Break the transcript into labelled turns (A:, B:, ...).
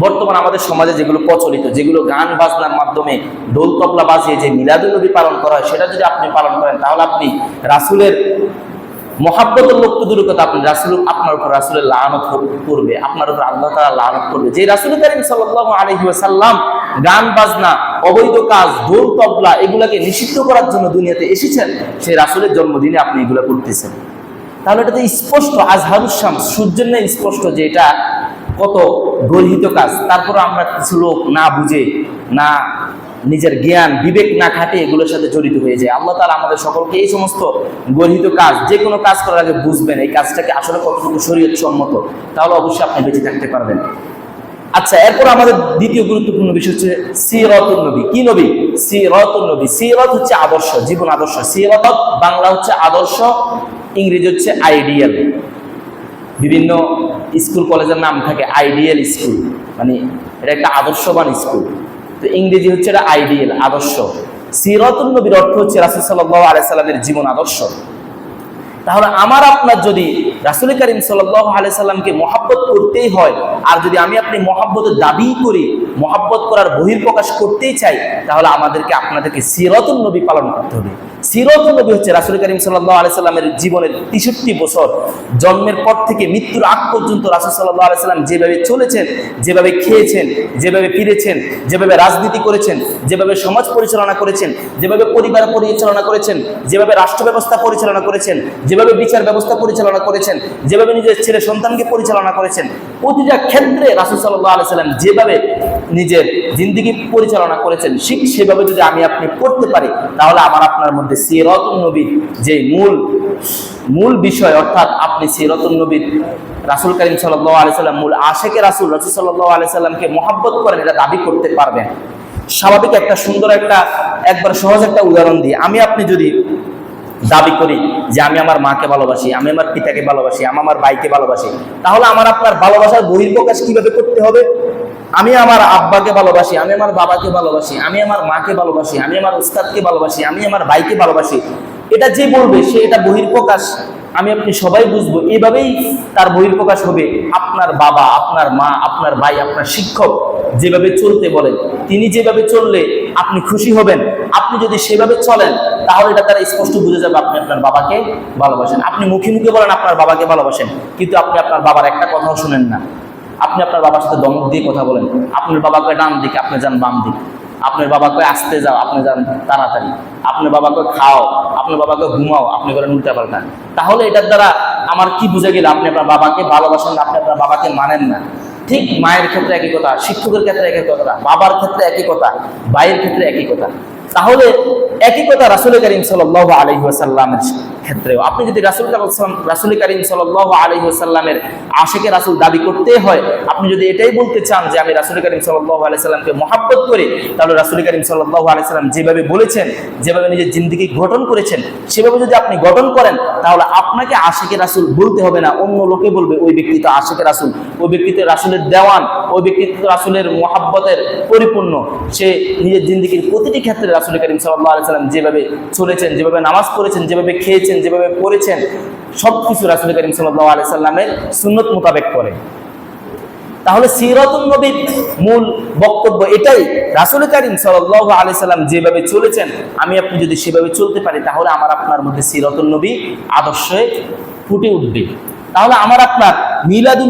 A: বর্তমান আমাদের সমাজে যেগুলো প্রচলিত, যেগুলো গান বাজনার মাধ্যমে ঢোল তবলা বাজিয়ে যে মিলাদুন নবী পালন করা হয়, সেটা যদি আপনি পালন করেন তাহলে আপনি রাসূলের মহাব্বতের লোক তো দূরের কথা, আপনি রাসূল, আপনার উপর রাসূলের লানত করবে, আপনার উপর আল্লাহ তাআলা লানত করবে। যে রাসূল কারীম সাল্লাল্লাহু আলাইহি ওয়াসাল্লাম গান বাজনা, অবৈধ কাজ, ঢোল তবলা এগুলাকে নিষিদ্ধ করার জন্য দুনিয়াতে এসেছেন, সেই রাসূলের জন্মদিনে আপনি এগুলা করতেছেন, তাহলে এটা তো স্পষ্ট, আজহারুস শামস, সূর্যের ন্যায় স্পষ্ট যে এটা কত গর্হিত কাজ। তারপরে আমরা কিছু লোক না বুঝে, না নিজের জ্ঞান বিবেক না খাটে এগুলোর সাথে জড়িত হয়ে যায়। আল্লাহ তাআলা আমাদের সকলকে এই সমস্ত গর্হিত কাজ, যে কোনো কাজ করার আগে বুঝবেন এই কাজটাকে আসলে কতটুকু শরীয়ত সম্মত, তাহলে অবশ্যই আপনি বেঁচে থাকতে পারবেন। আচ্ছা, এরপর আমাদের দ্বিতীয় গুরুত্বপূর্ণ বিষয় হচ্ছে সিরাতুন নবী। কি নবী? সিরাতুন নবী। সিরাত হচ্ছে আদর্শ, জীবন আদর্শ। সিরাত বাংলা হচ্ছে আদর্শ, ইংরেজি হচ্ছে আইডিয়াল। বিভিন্ন স্কুল কলেজের নাম থাকে আইডিয়াল স্কুল, মানে এটা একটা আদর্শবান স্কুল। তো ইংরেজি হচ্ছে এটা আইডিয়াল, আদর্শ। সিরাতুন নবীর অর্থ হচ্ছে রাসূল সাল্লাল্লাহু আলাইহি সাল্লামের জীবন আদর্শ। তাহলে আমার আপনার যদি রাসূল কারীম সাল্লাল্লাহু আলাইহি সাল্লামকে মহব্বত করতেই হয়, আর যদি আমি আপনি মহব্বতের দাবি করি, মহব্বত করার বহিঃপ্রকাশ করতেই চাই, তাহলে আমাদেরকে আপনাদেরকে সিরাতুন নবী পালন করতে হবে। সিরাতুন নবী হচ্ছে রাসূল কারীম সাল্লাল্লাহু আলাইহি সাল্লামের জীবনের 63 বছর, জন্মের পর থেকে মৃত্যুর আগ পর্যন্ত রাসূল সাল্লাল্লাহু আলাইহি সাল্লাম যেভাবে চলেছেন, যেভাবে খেয়েছেন, যেভাবে ফিরেছেন, যেভাবে রাজনীতি করেছেন, যেভাবে সমাজ পরিচালনা করেছেন, যেভাবে পরিবার পরিচালনা করেছেন, যেভাবে রাষ্ট্র ব্যবস্থা পরিচালনা করেছেন, যেভাবে বিচার ব্যবস্থা পরিচালনা করেছেন, যেভাবে নিজের ছেলে সন্তানকে পরিচালনা করেছেন, প্রতিটা ক্ষেত্রে রাসূল সাল্লাল্লাহু আলাইহি সাল্লাম যেভাবে নিজের জিন্দেগি পরিচালনা করেছেন, ঠিক সেভাবে যদি আমি আপনি করতে পারি, তাহলে আমার আপনার মধ্যে সিরাতুন নবীর যে মূল বিষয়, অর্থাৎ আপনি সিরাতুন নবীর রাসূল কারীম সাল্লাল্লাহু আলাইহি সাল্লাম মূল আশিকে রাসূল সাল্লাল্লাহু আলাইহি সাল্লামকে মহব্বত করেন, এটা দাবি করতে পারবেন। স্বাভাবিক একটা সুন্দর একবার সহজ একটা উদাহরণ দিই। আমি আপনি যদি দাবি করি যে আমি আমার মাকে ভালোবাসি, আমি আমার পিতাকে ভালোবাসি, আমি আমার ভাইকে ভালোবাসি, তাহলে আমার আপনার ভালোবাসার বহিঃপ্রকাশ কিভাবে করতে হবে? আমি আমার আব্বাকে ভালোবাসি, আমি আমার বাবাকে ভালোবাসি, আমি আমার মাকে ভালোবাসি, আমি আমার উস্তাদকে ভালোবাসি, আমি আমার ভাইকে ভালোবাসি, এটা যে বলবে সে এটা বহিঃপ্রকাশ আমি আপনি সবাই বুঝবো। এইভাবেই তার বহিঃপ্রকাশ হবে। আপনার বাবা, আপনার মা, আপনার ভাই, আপনার শিক্ষক যেভাবে চলতে বলেন, তিনি যেভাবে চললে আপনি খুশি হবেন, আপনি যদি সেভাবে চলেন, তাহলে এটা তারা স্পষ্ট বুঝে যাবে আপনি আপনার বাবাকে ভালোবাসেন। আপনি মুখে মুখে বলেন আপনার বাবাকে ভালোবাসেন, কিন্তু আপনি আপনার বাবার একটা কথাও শুনেন না। আপনি আপনার বাবার সাথে দমক দিয়ে কথা বলেন, আপনার বাবাকে ডান দিকে, আপনি যান বাম দিকে। আপনার বাবাকে আসতে যাও, আপনি যান তাড়াতাড়ি। আপনার বাবাকে খাও, আপনার বাবাকে ঘুমাও, আপনি করেন উল্টা পাল্টা। তাহলে এটার দ্বারা আমার কি বুঝে গেল? আপনি আপনার বাবাকে ভালোবাসেন না, আপনি আপনার বাবাকে মানেন না। ঠিক মায়ের ক্ষেত্রে একই কথা, শিক্ষকের ক্ষেত্রে একই কথা, বাবার ক্ষেত্রে একই কথা, ভাইয়ের ক্ষেত্রে একই কথা। তাহলে একই কথা রাসূল কারীম সাল্লাল্লাহু আলাইহি ওয়াসাল্লামের ক্ষেত্রেও। আপনি যদি রাসূল কারীম সাল্লাল্লাহু আলাইহি ওয়াসাল্লামের আশিকে রাসূল দাবি করতে হয়, আপনি যদি এটাই বলতে চান যে আমি রাসূল কারীম সাল্লাল্লাহু আলাইহি সাল্লামকে মহব্বত করি, তাহলে রাসূল কারীম সাল্লাল্লাহু আলাইহি সাল্লাম যেভাবে বলেছেন, যেভাবে নিজের জিন্দেগি গঠন করেছেন, সেভাবে যদি আপনি গঠন করেন, তাহলে আপনাকে আশিকে রাসূল বলতে হবে না, অন্য লোকে বলবে ওই ব্যক্তি তো আশিকে রাসূল, ওই ব্যক্তি তো রাসূলের দেওয়ান, ওই ব্যক্তি তো রাসূলের মহব্বতের পরিপূর্ণ। সে নিজের জিন্দেগির প্রতিটি ক্ষেত্রে রাসূল কারীম সাল্লাল্লাহু আলাইহি সাল্লাম যেভাবে চলেছেন, যেভাবে নামাজ পড়েছেন, যেভাবে খেয়েছেন, যেভাবে পড়েছেন, সবকিছু রাসূল কারীম সাল্লাল্লাহু আলাইহি সাল্লামের সুন্নত মোতাবেক করে। তাহলে সিরাতুন নবীর মূল বক্তব্য এটাই, রাসূল কারীম সাল্লাল্লাহু আলাইহি সাল্লাম যেভাবে চলেছেন, আমি আপনি যদি সেভাবে চলতে পারি, তাহলে আমার আপনার মধ্যে সিরাতুন নবী আদর্শে ফুটে উঠবে। তাহলে আমার আপনার মিলাদুন